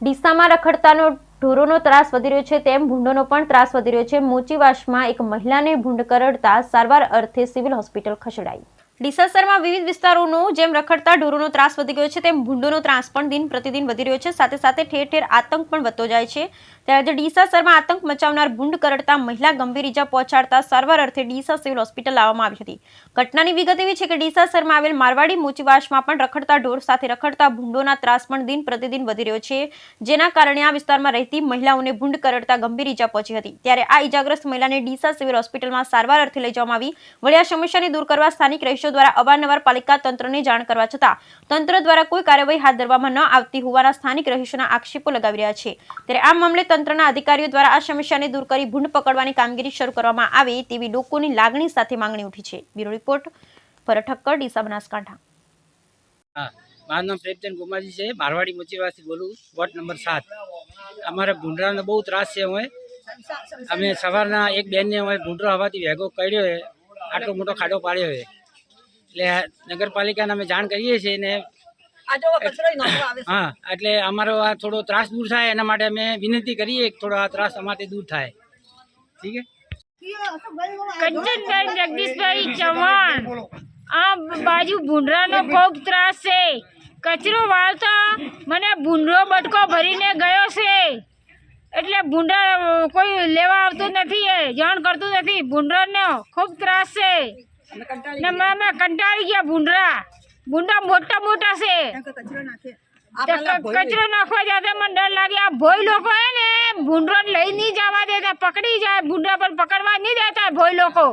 ડીસામાં રખડતાનો ઢોરોનો ત્રાસ વધી રહ્યો છે તેમ ભૂંડોનો પણ ત્રાસ વધી રહ્યો છે। મોચીવાસમાં એક મહિલાને ભૂંડ કરડતા સારવાર અર્થે સિવિલ હોસ્પિટલ ખસેડાઈ। ડીસા શહેરમાં વિવિધ વિસ્તારોનો જેમ રખડતા ઢોરોનો ત્રાસ વધી ગયો છે તેમ ભૂંડોનો ત્રાસ પણ દિન પ્રતિદિન વધી રહ્યો છે। સાથે સાથે ઠેર ઠેર આતંક પણ વધતો જાય છે। ત્યારે આજે ડીસા શહેરમાં આતંક મચાવનાર ભૂંડ કરડતા મહિલા ગંભીર ઇજા પહોંચાડતા સારવાર અર્થે ડીસા સિવિલ હોસ્પિટલ લાવવામાં આવી હતી। ઘટનાની વિગત એવી છે કે ડીસા શહેરમાં આવેલ મારવાડી મોચીવાસમાં પણ રખડતા ઢોર સાથે રખડતા ભૂંડોના ત્રાસ પણ દિન પ્રતિદિન વધી રહ્યો છે, જેના કારણે આ વિસ્તારમાં રહેતી મહિલાઓને ભૂંડ કરડતા ગંભીર ઇજા પહોંચી હતી। ત્યારે આ ઇજાગ્રસ્ત મહિલાને ડીસા સિવિલ હોસ્પિટલમાં સારવાર અર્થે લઈ જવામાં આવી। વળી આ સમસ્યાને દૂર કરવા સ્થાનિક રહીશો દ્વારા અવારનવાર પાલિકા તંત્રને જાણ કરવા છતાં તંત્ર દ્વારા કોઈ કાર્યવાહી હાથ ધરવામાં ન આવતી હોવાના સ્થાનિક રહીશોના આક્ષેપો લગાવી રહ્યા છે। ત્યારે આ મામલે તંત્રના અધિકારીઓ દ્વારા આ સમસ્યાને દૂર કરી ભૂંડ પકડવાની કામગીરી શરૂ કરવામાં આવે તેવી લોકોની લાગણી સાથે માંગણી ઉઠી છે। બ્યુરો રિપોર્ટ ભરત ઠક્કર, ડીસા, બનાસકાંઠા। हाँ, मार नाम प्रेमचंद गुमाजी से मारवाड़ी मोचीवासी बोलूँ, वोट नंबर 7। अमारे भूंडराने बहुत त्रास है। हुए अमे सवारना एक बेन ने हुए भूंडरो हवाथी भेगो कर्यो है, आटलो मोटो खाडो पाड्यो है। એટલે નગરપાલિકાને અમે જાણ કરીએ છીએ ને હા, એટલે અમારો આ થોડો ત્રાસ દૂર થાય એના માટે અમે વિનંતી કરીએ કે થોડો આ ત્રાસ અમારથી દૂર થાય। ઠીક છે। કંચનબેન જગદીશભાઈ ચૌહાણ। આ બાજુ ભૂંડરાનો ખૂબ ત્રાસ છે। કચરો વાળતા મને ભૂંડરો બટકો ભરીને ગયો છે, એટલે ભૂંડા કોઈ લેવા આવતું નથી, જાણ કરતું નથી। ભૂંડરાનો ખૂબ ત્રાસ છે ને અમે કંટાળી ગયા। ભૂંડા મોટા મોટા છે, કચરો નાખવા જતા મને ડર લાગે। આ ભોય લોકો હે ને ભૂંડરાને લઈ નહીં જવા દેતા, પકડી જાય ભૂંડા, પણ પકડવા નહીં દેતા ભોય લોકો।